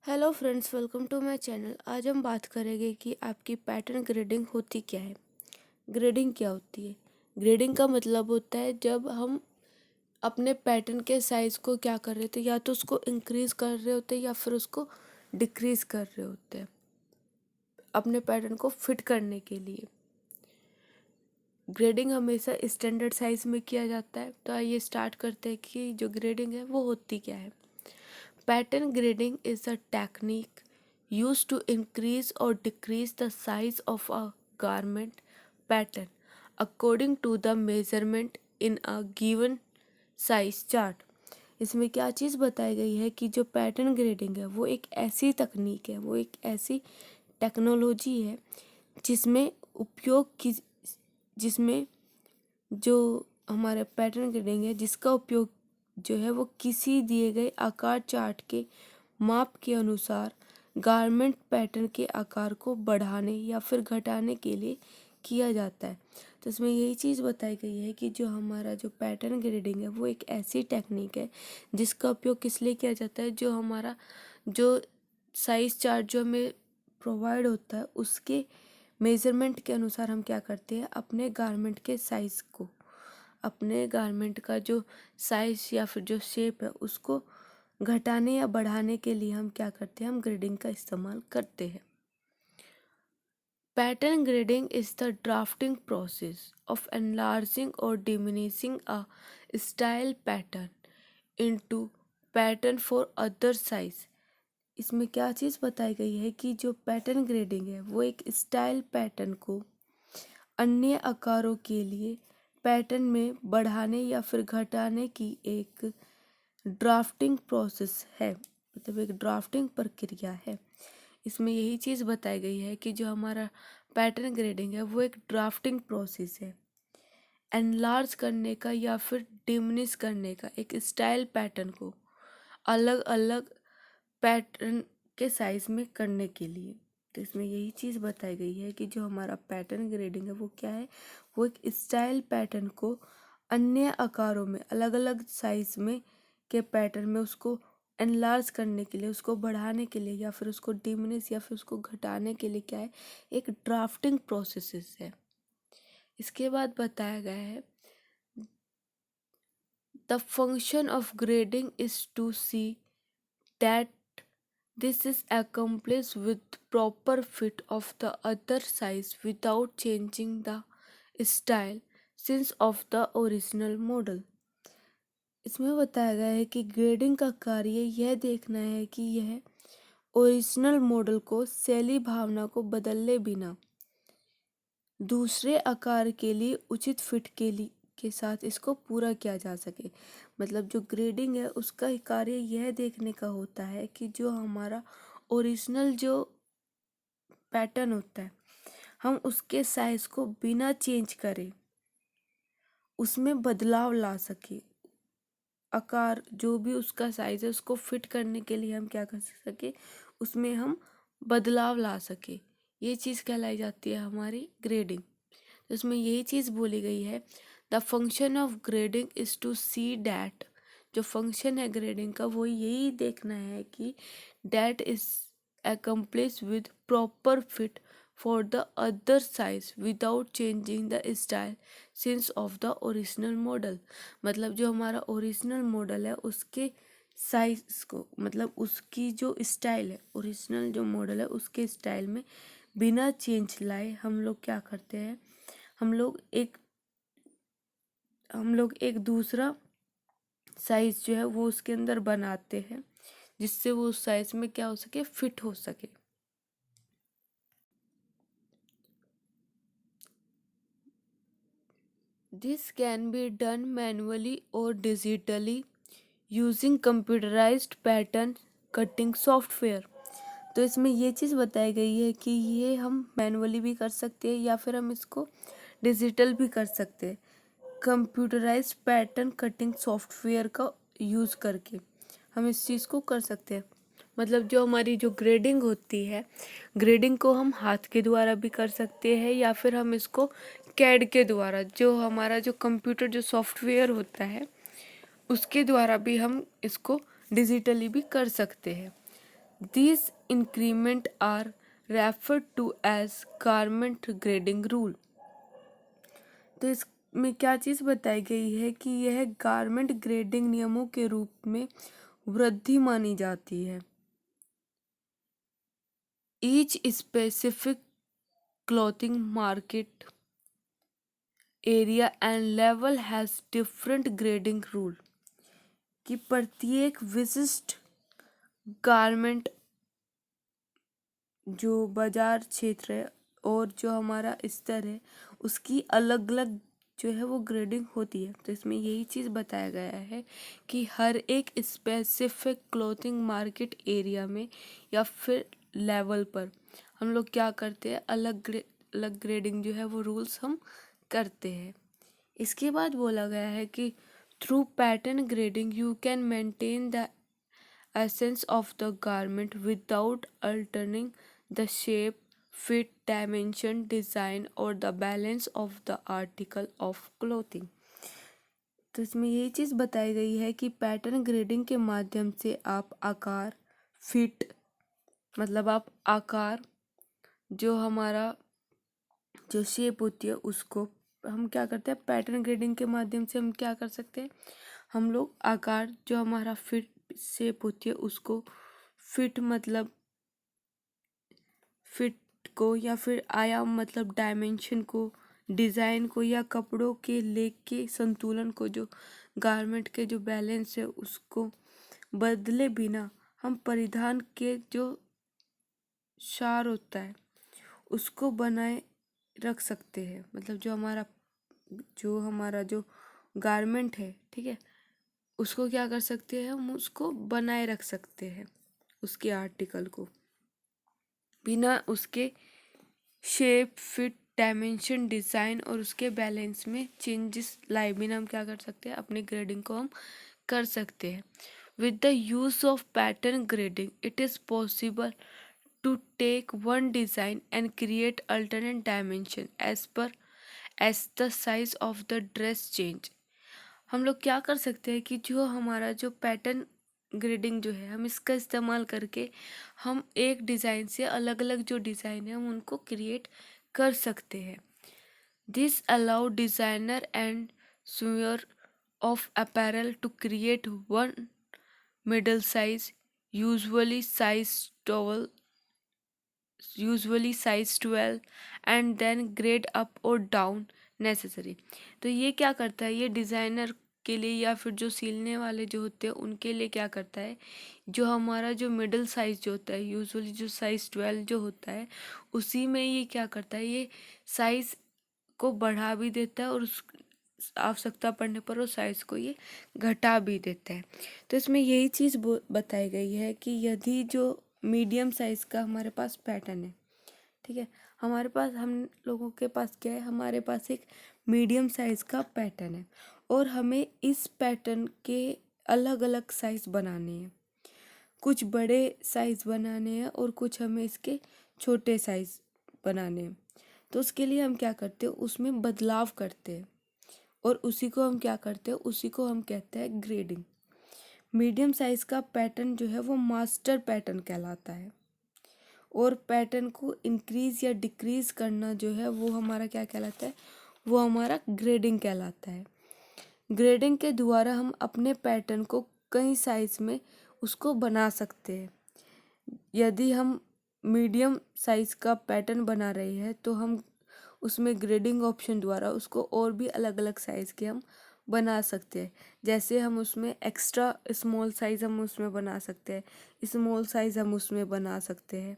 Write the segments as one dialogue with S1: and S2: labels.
S1: Hello friends, welcome to my channel. आज हम बात करेंगे कि आपकी पैटर्न ग्रेडिंग होती क्या है। ग्रेडिंग क्या होती है? ग्रेडिंग का मतलब होता है जब हम अपने पैटर्न के साइज़ को क्या कर रहे थे, या तो उसको इंक्रीज़ कर रहे होते हैं या फिर उसको डिक्रीज़ कर रहे होते हैं अपने पैटर्न को फिट करने के लिए। ग्रेडिंग हमेशा स्टैंडर्ड साइज़ में किया जाता है। तो आइए स्टार्ट करते हैं कि जो ग्रेडिंग है वो होती क्या है। Pattern grading is a technique used to increase or decrease the size of a garment pattern according to the measurement in a given size chart। इसमें क्या चीज़ बताई गई है कि जो पैटर्न ग्रेडिंग है वो एक ऐसी तकनीक है, वो एक ऐसी टेक्नोलॉजी है जिसमें उपयोग की जिसमें जो हमारे पैटर्न ग्रेडिंग है जिसका उपयोग जो है वो किसी दिए गए आकार चार्ट के माप के अनुसार गारमेंट पैटर्न के आकार को बढ़ाने या फिर घटाने के लिए किया जाता है। तो इसमें यही चीज़ बताई गई है कि जो हमारा जो पैटर्न ग्रेडिंग है वो एक ऐसी टेक्निक है जिसका उपयोग किस लिए किया जाता है, जो हमारा जो साइज चार्ट जो हमें प्रोवाइड होता है उसके मेज़रमेंट के अनुसार हम क्या करते हैं, अपने गारमेंट के साइज़ को, अपने गारमेंट का जो साइज़ या फिर जो शेप है उसको घटाने या बढ़ाने के लिए हम क्या करते हैं, हम ग्रेडिंग का इस्तेमाल करते हैं। Pattern grading is the drafting process of enlarging और diminishing a style pattern into pattern for other size. इसमें क्या चीज़ बताई गई है कि जो पैटर्न ग्रेडिंग है वो एक स्टाइल पैटर्न को अन्य आकारों के लिए पैटर्न में बढ़ाने या फिर घटाने की एक ड्राफ्टिंग प्रोसेस है, मतलब एक ड्राफ्टिंग प्रक्रिया है। इसमें यही चीज़ बताई गई है कि जो हमारा पैटर्न ग्रेडिंग है वो एक ड्राफ्टिंग प्रोसेस है, एनलार्ज करने का या फिर डिमिनिश करने का एक स्टाइल पैटर्न को अलग अलग पैटर्न के साइज में करने के लिए। तो इसमें यही चीज़ बताई गई है कि जो हमारा पैटर्न ग्रेडिंग है वो क्या है, वो एक स्टाइल पैटर्न को अन्य आकारों में अलग अलग साइज में के पैटर्न में उसको एनलार्ज करने के लिए, उसको बढ़ाने के लिए या फिर उसको डिमिनिश या फिर उसको घटाने के लिए क्या है, एक ड्राफ्टिंग प्रोसेस है। इसके बाद बताया गया है the function of grading is to see that this is accomplished with proper fit of the other size without changing the style since of the original model। इसमें बताया गया है कि ग्रेडिंग का कार्य यह देखना है कि यह ओरिजिनल मॉडल को शैली भावना को बदले बिना दूसरे आकार के लिए उचित फिट के साथ इसको पूरा किया जा सके। मतलब जो ग्रेडिंग है उसका कार्य यह देखने का होता है कि जो हमारा ओरिजिनल जो पैटर्न होता है हम उसके साइज को बिना चेंज करे उसमें बदलाव ला सके। आकार जो भी उसका साइज है उसको फिट करने के लिए हम क्या कर सके, उसमें हम बदलाव ला सके। ये चीज़ कहलाई जाती है हमारी ग्रेडिंग। तो इसमें यही चीज़ बोली गई है the function of grading is to see that. जो फंक्शन है ग्रेडिंग का वो यही देखना है कि that is accomplished with proper fit for the other size without changing the style since of the original model। मतलब जो हमारा ओरिजिनल मॉडल है उसके साइज को, मतलब उसकी जो स्टाइल है, ओरिजिनल जो मॉडल है उसके स्टाइल में बिना चेंज लाए हम लोग क्या करते हैं, हम लोग एक दूसरा साइज जो है वो उसके अंदर बनाते हैं जिससे वो उस साइज में क्या हो सके, फिट हो सके। This can be done manually or digitally using computerized pattern cutting software। तो इसमें ये चीज़ बताई गई है कि ये हम मैनुअली भी कर सकते हैं या फिर हम इसको डिजिटल भी कर सकते हैं। कंप्यूटराइज्ड पैटर्न कटिंग सॉफ्टवेयर का यूज़ करके हम इस चीज़ को कर सकते हैं। मतलब जो हमारी जो ग्रेडिंग होती है, ग्रेडिंग को हम हाथ के द्वारा भी कर सकते हैं या फिर हम इसको कैड के द्वारा, जो हमारा जो कंप्यूटर जो सॉफ्टवेयर होता है उसके द्वारा भी हम इसको डिजिटली भी कर सकते हैं। These increment are referred to as garment grading rule. तो इसमें क्या चीज़ बताई गई है कि यह गारमेंट ग्रेडिंग नियमों के रूप में वृद्धि मानी जाती है। Each specific clothing market area and level has different grading rule, कि प्रत्येक विशिष्ट गारमेंट जो बाजार क्षेत्र है और जो हमारा स्तर है उसकी अलग अलग जो है वो ग्रेडिंग होती है। तो इसमें यही चीज़ बताया गया है कि हर एक स्पेसिफिक क्लोथिंग मार्केट एरिया में या फिर लेवल पर हम लोग क्या करते हैं, अलग ग्रेडिंग जो है वो रूल्स हम करते हैं। इसके बाद बोला गया है कि through pattern grading you can maintain the essence of the garment without altering the shape, fit, dimension, design or the balance of the article of clothing। तो इसमें यही चीज़ बताई गई है कि पैटर्न ग्रेडिंग के माध्यम से आप आकार, फिट मतलब आप आकार जो हमारा जो शेप होती है उसको हम क्या करते हैं, पैटर्न ग्रेडिंग के माध्यम से हम क्या कर सकते हैं, हम लोग आकार जो हमारा फिट शेप होती है उसको फिट मतलब फिट को या फिर आयाम मतलब डायमेंशन को, डिज़ाइन को या कपड़ों के लेग के संतुलन को, जो गारमेंट के जो बैलेंस है उसको बदले बिना हम परिधान के जो सार होता है उसको बनाए रख सकते हैं। मतलब जो हमारा जो गारमेंट है, ठीक है, उसको क्या कर सकते हैं, हम उसको बनाए रख सकते हैं उसके आर्टिकल को, बिना उसके शेप, फिट, डायमेंशन, डिज़ाइन और उसके बैलेंस में चेंजेस लाए बिना हम क्या कर सकते हैं, अपने ग्रेडिंग को हम कर सकते हैं। With the use of pattern grading it is possible to take one design and create alternate dimension as the size of the dress change। हम लोग क्या कर सकते हैं कि जो हमारा जो पैटर्न ग्रेडिंग जो है हम इसका इस्तेमाल करके हम एक डिज़ाइन से अलग अलग जो डिज़ाइन है हम उनको क्रिएट कर सकते हैं। This allow designer and user of apparel to create one middle size usually size twelve usually size 12 and then grade up or down necessary। तो ये क्या करता है, ये डिज़ाइनर के लिए या फिर जो सिलने वाले जो होते हैं उनके लिए क्या करता है, जो हमारा जो मिडिल साइज जो होता है यूजुअली जो साइज 12 जो होता है उसी में ये क्या करता है, ये साइज को बढ़ा भी देता है और उस आवश्यकता पड़ने पर उस साइज को ये घटा भी देता है। तो इसमें यही चीज़ बताई गई है कि यदि जो मीडियम साइज का हमारे पास पैटर्न है, ठीक है, हमारे पास हम लोगों के पास क्या है, हमारे पास एक मीडियम साइज का पैटर्न है और हमें इस पैटर्न के अलग अलग साइज बनाने हैं, कुछ बड़े साइज बनाने हैं और कुछ हमें इसके छोटे साइज बनाने हैं। तो उसके लिए हम क्या करते हैं, उसमें बदलाव करते हैं और उसी को हम क्या करते हैं, उसी को हम कहते हैं ग्रेडिंग। मीडियम साइज का पैटर्न जो है वो मास्टर पैटर्न कहलाता है और पैटर्न को इंक्रीज या डिक्रीज करना जो है वो हमारा क्या कहलाता है, वो हमारा ग्रेडिंग कहलाता है। ग्रेडिंग के द्वारा हम अपने पैटर्न को कई साइज में उसको बना सकते हैं। यदि हम मीडियम साइज का पैटर्न बना रहे हैं तो हम उसमें ग्रेडिंग ऑप्शन द्वारा उसको और भी अलग अलग साइज़ के हम बना सकते हैं। जैसे हम उसमें एक्स्ट्रा स्मॉल साइज़ हम उसमें बना सकते हैं, स्मॉल साइज़ हम उसमें बना सकते हैं,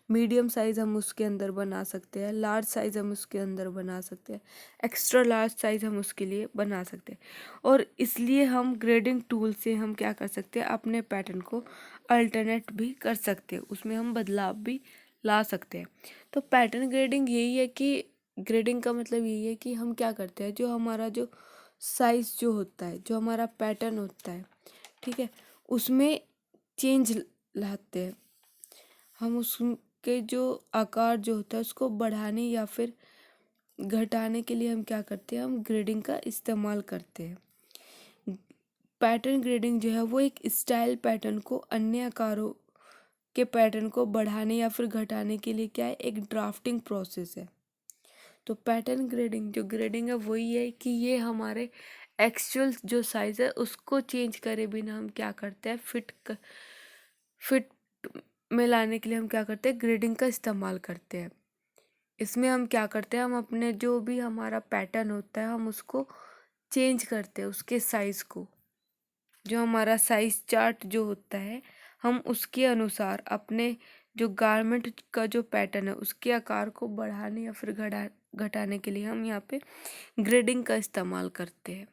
S1: मीडियम साइज़ हम उसके अंदर बना सकते हैं, लार्ज साइज़ हम उसके अंदर बना सकते हैं, एक्स्ट्रा लार्ज साइज़ हम उसके लिए बना सकते हैं। और इसलिए हम ग्रेडिंग टूल से हम क्या कर सकते हैं, अपने पैटर्न को अल्टरनेट भी कर सकते हैं, उसमें हम बदलाव भी ला सकते हैं। तो पैटर्न ग्रेडिंग यही है कि ग्रेडिंग का मतलब यही है कि हम क्या करते हैं, जो हमारा जो साइज जो होता है, जो हमारा पैटर्न होता है, ठीक है, उसमें चेंज लाते हैं। हम उसके जो आकार जो होता है उसको बढ़ाने या फिर घटाने के लिए हम क्या करते हैं, हम ग्रेडिंग का इस्तेमाल करते हैं। पैटर्न ग्रेडिंग जो है वो एक स्टाइल पैटर्न को अन्य आकारों के पैटर्न को बढ़ाने या फिर घटाने के लिए क्या है, एक ड्राफ्टिंग प्रोसेस है। तो पैटर्न ग्रेडिंग, जो ग्रेडिंग है वही है कि ये हमारे एक्चुअल जो साइज है उसको चेंज करे बिना हम क्या करते हैं, फिट में लाने के लिए हम क्या करते हैं, ग्रेडिंग का इस्तेमाल करते हैं। इसमें हम क्या करते हैं, हम अपने जो भी हमारा पैटर्न होता है हम उसको चेंज करते हैं, उसके साइज को, जो हमारा साइज चार्ट जो होता है हम उसके अनुसार अपने जो गारमेंट का जो पैटर्न है उसके आकार को बढ़ाने या फिर घटाने के लिए हम यहाँ पे ग्रेडिंग का इस्तेमाल करते हैं।